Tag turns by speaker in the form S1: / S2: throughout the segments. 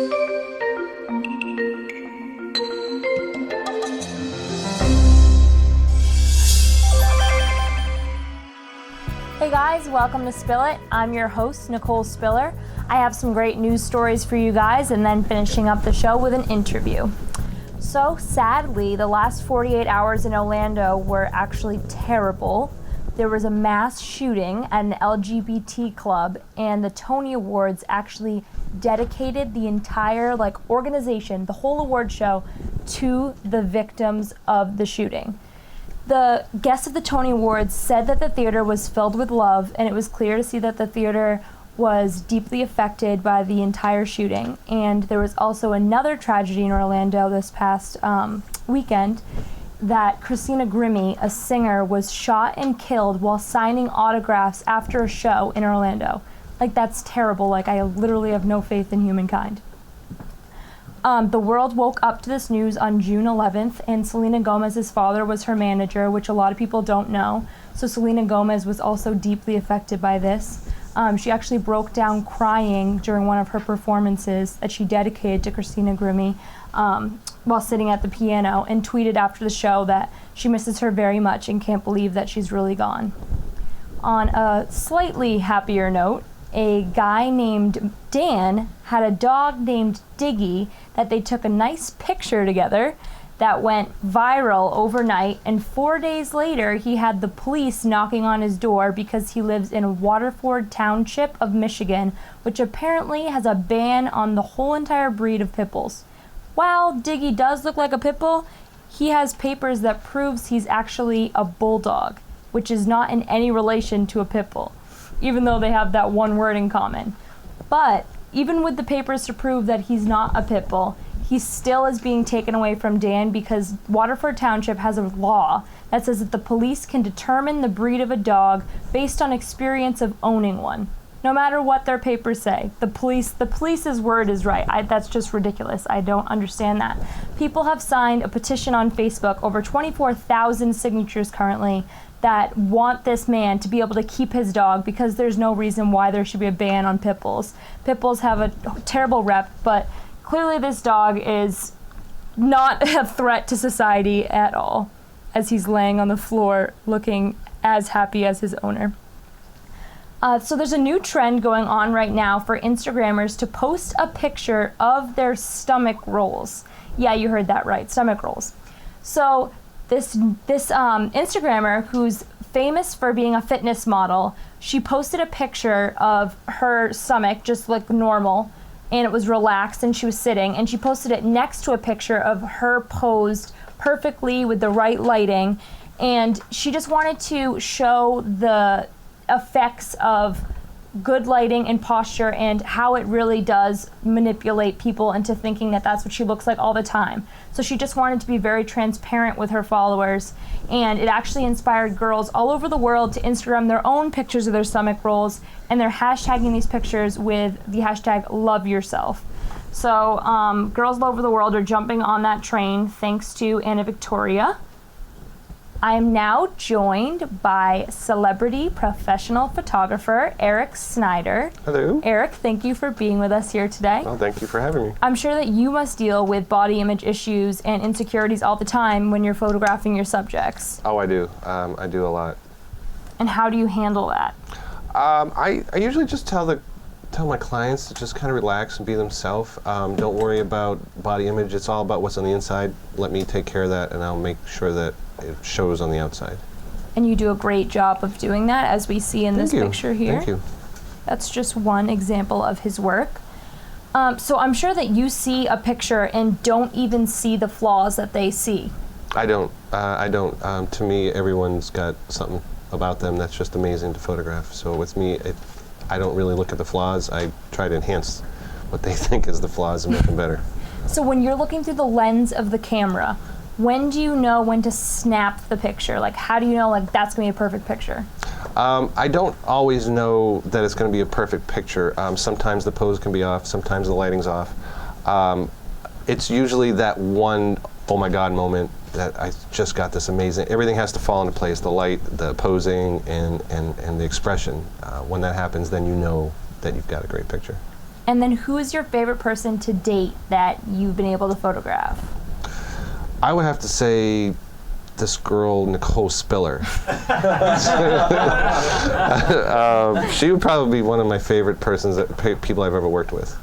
S1: Hey guys, welcome to Spill It. I'm your host, Nicole Spiller. I have some great news stories for you guys and then finishing up the show with an interview. So sadly, the last 48 hours in Orlando were actually terrible. There was a mass shooting at an LGBT club, and the Tony Awards actually dedicated the entire organization, the whole award show, to the victims of the shooting. The guests of the Tony Awards said that the theater was filled with love, and it was clear to see that the theater was deeply affected by the entire shooting. And there was also another tragedy in Orlando this past weekend, that Christina Grimmie, a singer, was shot and killed while signing autographs after a show in Orlando. That's terrible. I literally have no faith in humankind. The world woke up to this news on June 11th, and Selena Gomez's father was her manager, which a lot of people don't know. So Selena Gomez was also deeply affected by this. She actually broke down crying during one of her performances that she dedicated to Christina Grimmie while sitting at the piano, and tweeted after the show that she misses her very much and can't believe that she's really gone. On a slightly happier note, a guy named Dan had a dog named Diggy that they took a nice picture together that went viral overnight, and 4 days later he had the police knocking on his door because he lives in Waterford Township of Michigan, which apparently has a ban on the whole entire breed of pit bulls. While Diggy does look like a pit bull, he has papers that proves he's actually a bulldog, which is not in any relation to a pit bull, even though they have that one word in common. But even with the papers to prove that he's not a pit bull, he still is being taken away from Dan because Waterford Township has a law that says that the police can determine the breed of a dog based on experience of owning one. No matter what their papers say, the police's word is right. That's just ridiculous. I don't understand that. People have signed a petition on Facebook, over 24,000 signatures currently, that want this man to be able to keep his dog because there's no reason why there should be a ban on pit bulls. Pit bulls have a terrible rep, but clearly this dog is not a threat to society at all, as he's laying on the floor looking as happy as his owner. So there's a new trend going on right now for Instagrammers to post a picture of their stomach rolls. Yeah, you heard that right, stomach rolls. So this Instagrammer, who's famous for being a fitness model, she posted a picture of her stomach just normal, and it was relaxed and she was sitting, and she posted it next to a picture of her posed perfectly with the right lighting, and she just wanted to show the effects of good lighting and posture and how it really does manipulate people into thinking that that's what she looks like all the time. So she just wanted to be very transparent with her followers, and it actually inspired girls all over the world to Instagram their own pictures of their stomach rolls, and they're hashtagging these pictures with the hashtag #LoveYourself. So girls all over the world are jumping on that train thanks to Anna Victoria. I am now joined by celebrity professional photographer Ed Snyder.
S2: Hello.
S1: Eric, thank you for being with us here today.
S2: Well, thank you for having me.
S1: I'm sure that you must deal with body image issues and insecurities all the time when you're photographing your subjects.
S2: Oh, I do. I do a lot.
S1: And how do you handle that?
S2: I usually just tell my clients to just kind of relax and be themselves. Don't worry about body image. It's all about what's on the inside. Let me take care of that, and I'll make sure that it shows on the outside.
S1: And you do a great job of doing that, as we see in this picture here.
S2: Thank you.
S1: That's just one example of his work. So I'm sure that you see a picture and don't even see the flaws that they see.
S2: I don't. To me, everyone's got something about them that's just amazing to photograph. So with me, I don't really look at the flaws. I try to enhance what they think is the flaws and make them better.
S1: So when you're looking through the lens of the camera, when do you know when to snap the picture? How do you know that's going to be a perfect picture?
S2: I don't always know that it's going to be a perfect picture. Sometimes the pose can be off, sometimes the lighting's off. It's usually that one, oh my God moment that I just got this amazing, everything has to fall into place, the light, the posing, and the expression. When that happens, then you know that you've got a great picture.
S1: And then who is your favorite person to date that you've been able to photograph?
S2: I would have to say this girl, Nicole Spiller. She would probably be one of my favorite people I've ever worked with.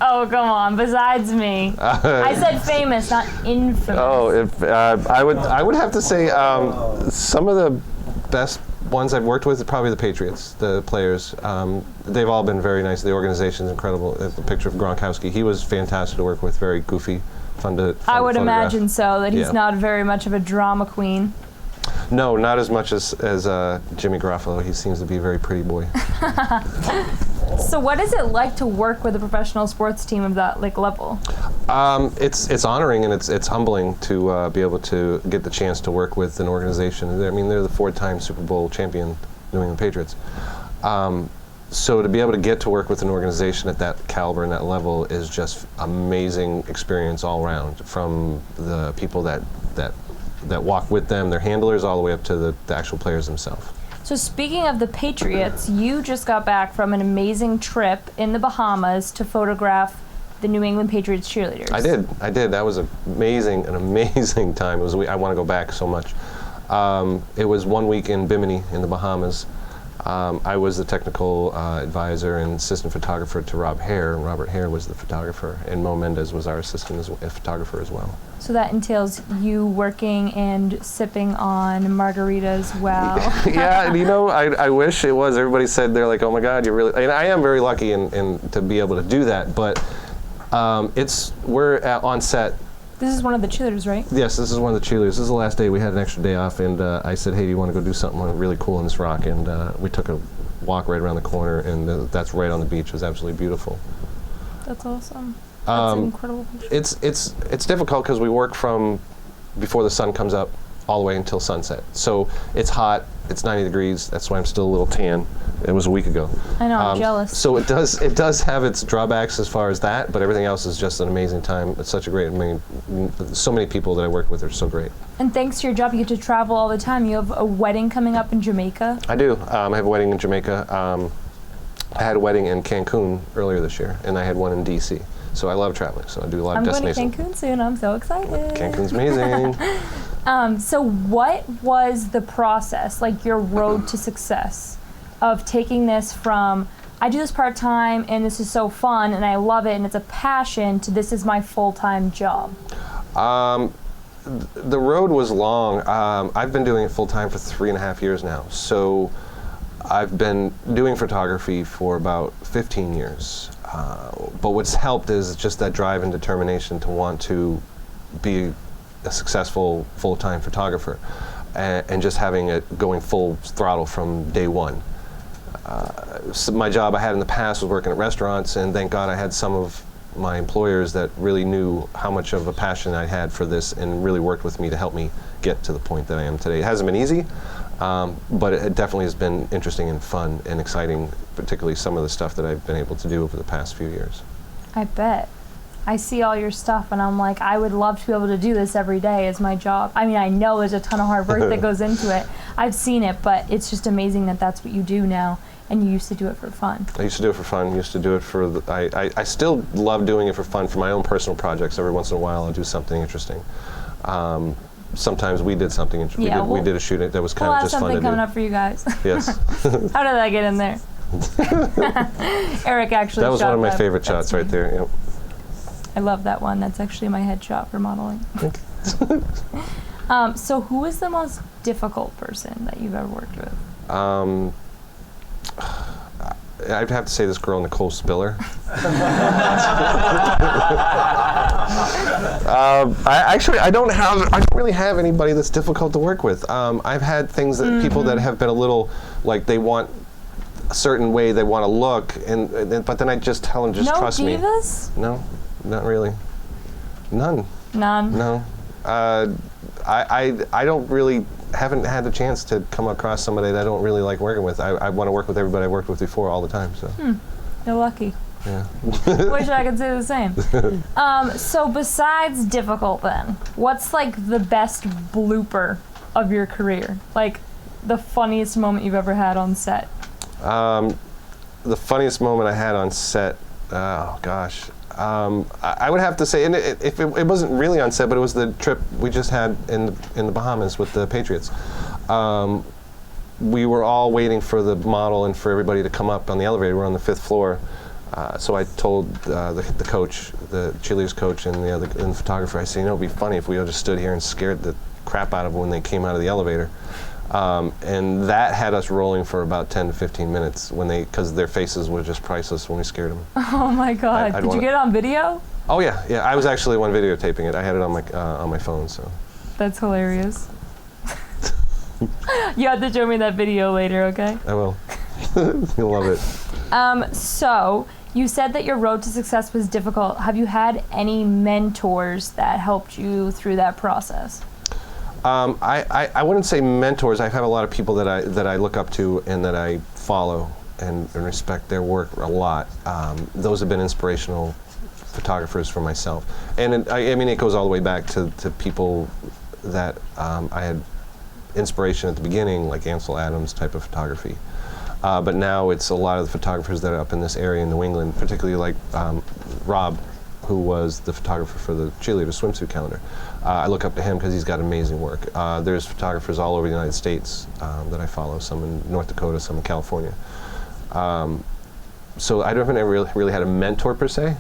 S1: Oh, come on, besides me. I said famous, not infamous.
S2: I would have to say some of the best ones I've worked with are probably the Patriots, the players. They've all been very nice. The organization's incredible. The picture of Gronkowski, he was fantastic to work with, very goofy, fun to
S1: I would
S2: photograph.
S1: imagine so, that he's not very much of a drama queen.
S2: No, not as much as Jimmy Garofalo. He seems to be a very pretty boy.
S1: So what is it like to work with a professional sports team of that level?
S2: It's honoring and it's humbling to be able to get the chance to work with an organization. I mean, they're the 4-time Super Bowl champion New England Patriots. So to be able to get to work with an organization at that caliber and that level is just amazing experience all around, from the people that walk with them, their handlers, all the way up to the actual players themselves.
S1: So speaking of the Patriots, you just got back from an amazing trip in the Bahamas to photograph the New England Patriots cheerleaders.
S2: I did. That was an amazing time. I want to go back so much. It was 1 week in Bimini in the Bahamas. I was the technical advisor and assistant photographer to Rob Hare. Robert Hare was the photographer, and Mo Mendez was our assistant photographer as well.
S1: So that entails you working and sipping on margaritas while...
S2: Yeah, I wish it was. Everybody said, they're like, oh my God, you're really... And I am very lucky in to be able to do that, but we're on set.
S1: This is one of the cheerleaders, right?
S2: Yes, this is one of the cheerleaders. This is the last day. We had an extra day off, and I said, hey, do you want to go do something really cool in this rock? And we took a walk right around the corner, and that's right on the beach. It was absolutely beautiful.
S1: That's awesome. That's an incredible picture.
S2: It's difficult because we work from before the sun comes up all the way until sunset. So it's hot. It's 90 degrees. That's why I'm still a little tan. It was a week ago.
S1: I know, I'm jealous.
S2: So it does have its drawbacks as far as that, but everything else is just an amazing time. It's such a great, so many people that I work with are so great.
S1: And thanks to your job, you get to travel all the time. You have a wedding coming up in Jamaica.
S2: I do. I have a wedding in Jamaica. I had a wedding in Cancun earlier this year, and I had one in D.C. So I love traveling, so I do a lot of destinations.
S1: I'm going to Cancun soon. I'm so excited.
S2: Cancun's amazing.
S1: So what was the process, like your road to success, of taking this from, I do this part-time and this is so fun and I love it and it's a passion, to this is my full-time job?
S2: The road was long. I've been doing it full-time for 3.5 years now. So I've been doing photography for about 15 years. But what's helped is just that drive and determination to want to be a successful full-time photographer, and just having it going full throttle from day one. So my job I had in the past was working at restaurants, and thank God I had some of my employers that really knew how much of a passion I had for this and really worked with me to help me get to the point that I am today. It hasn't been easy, but it definitely has been interesting and fun and exciting, particularly some of the stuff that I've been able to do over the past few years.
S1: I bet. I see all your stuff and I'm like, I would love to be able to do this every day as my job. I mean, I know there's a ton of hard work that goes into it. I've seen it, but it's just amazing that that's what you do now, and you used to do it for fun.
S2: I used to do it for fun. Used to do it for, I still love doing it for fun for my own personal projects. Every once in a while I'll do something interesting. Sometimes we did something interesting. We did a shoot that was kind of just fun to do.
S1: We'll have something coming up for you guys.
S2: Yes.
S1: How did I get in there? Eric actually
S2: That was one of my favorite shots right there. Yep.
S1: I love that one. That's actually my headshot for modeling. So who is the most difficult person that you've ever worked with?
S2: I'd have to say this girl, Nicole Spiller. I don't really have anybody that's difficult to work with. I've had things that people that have been a little, like they want a certain way they want to look, but then I just tell them, just trust me.
S1: No divas?
S2: No, not really. None.
S1: None?
S2: No. I don't really, haven't had the chance to come across somebody that I don't really like working with. I want to work with everybody I worked with before all the time. So.
S1: You're lucky.
S2: Yeah.
S1: Wish I could say the same. So besides difficult then, what's like the best blooper of your career? Like the funniest moment you've ever had on set?
S2: The funniest moment I had on set Oh gosh, I would have to say, and it wasn't really on set, but it was the trip we just had in the Bahamas with the Patriots. We were all waiting for the model and for everybody to come up on the elevator. We're on the 5th floor, so I told the coach, the cheerleaders coach, and the photographer. I said, it'd be funny if we all just stood here and scared the crap out of them when they came out of the elevator. And that had us rolling for about 10 to 15 minutes because their faces were just priceless when we scared them.
S1: Oh my God! Did you get it on video?
S2: Oh yeah. I was actually the one videotaping it. I had it on my phone. So.
S1: That's hilarious. You have to show me that video later, okay?
S2: I will. You'll love it.
S1: So you said that your road to success was difficult. Have you had any mentors that helped you through that process?
S2: I wouldn't say mentors. I have a lot of people that I look up to and that I follow and respect their work a lot. Those have been inspirational photographers for myself. And it goes all the way back to people that I had inspiration at the beginning, like Ansel Adams type of photography. But now it's a lot of the photographers that are up in this area in New England, particularly like Rob, who was the photographer for the cheerleader swimsuit calendar. I look up to him because he's got amazing work. There's photographers all over the United States that I follow, some in North Dakota, some in California. So I haven't ever really had a mentor per se,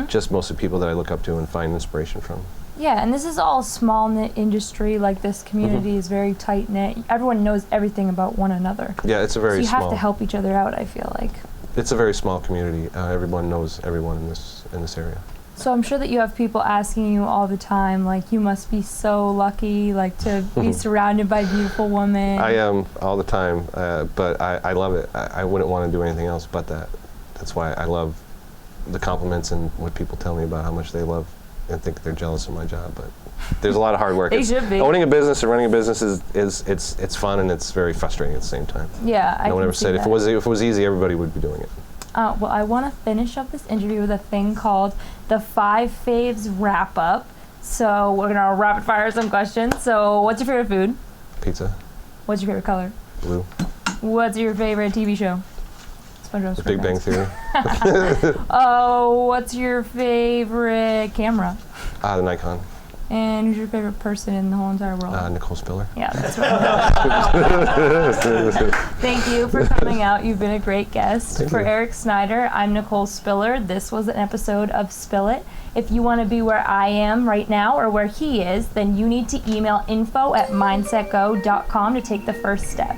S2: just mostly people that I look up to and find inspiration from.
S1: Yeah, and this is all small knit industry. Like, this community is very tight knit. Everyone knows everything about one another.
S2: Yeah, it's a very small.
S1: So you have to help each other out, I feel like.
S2: It's a very small community. Everyone knows everyone in this area.
S1: So I'm sure that you have people asking you all the time, like, you must be so lucky, like, to be surrounded by beautiful women.
S2: I am all the time, but I love it. I wouldn't want to do anything else but that. That's why I love the compliments and what people tell me about how much they love and think they're jealous of my job. But there's a lot of hard work.
S1: They should be.
S2: Owning a business and running a business it's fun and it's very frustrating at the same time.
S1: Yeah,
S2: no one ever said if it was easy, everybody would be doing it.
S1: Well, I want to finish up this interview with a thing called the 5 Faves Wrap Up. So we're going to rapid fire some questions. So what's your favorite food?
S2: Pizza.
S1: What's your favorite color?
S2: Blue.
S1: What's your favorite TV show? SpongeBob
S2: The Big Bang Theory.
S1: Oh, what's your favorite camera?
S2: The Nikon.
S1: And who's your favorite person in the whole entire world?
S2: Nicole Spiller.
S1: Yeah, that's right. Thank you for coming out. You've been a great guest.
S2: Thank
S1: For
S2: you.
S1: Ed Snyder, I'm Nicole Spiller. This was an episode of Spill It. If you want to be where I am right now or where he is, then you need to email info@mindsetgo.com to take the first step.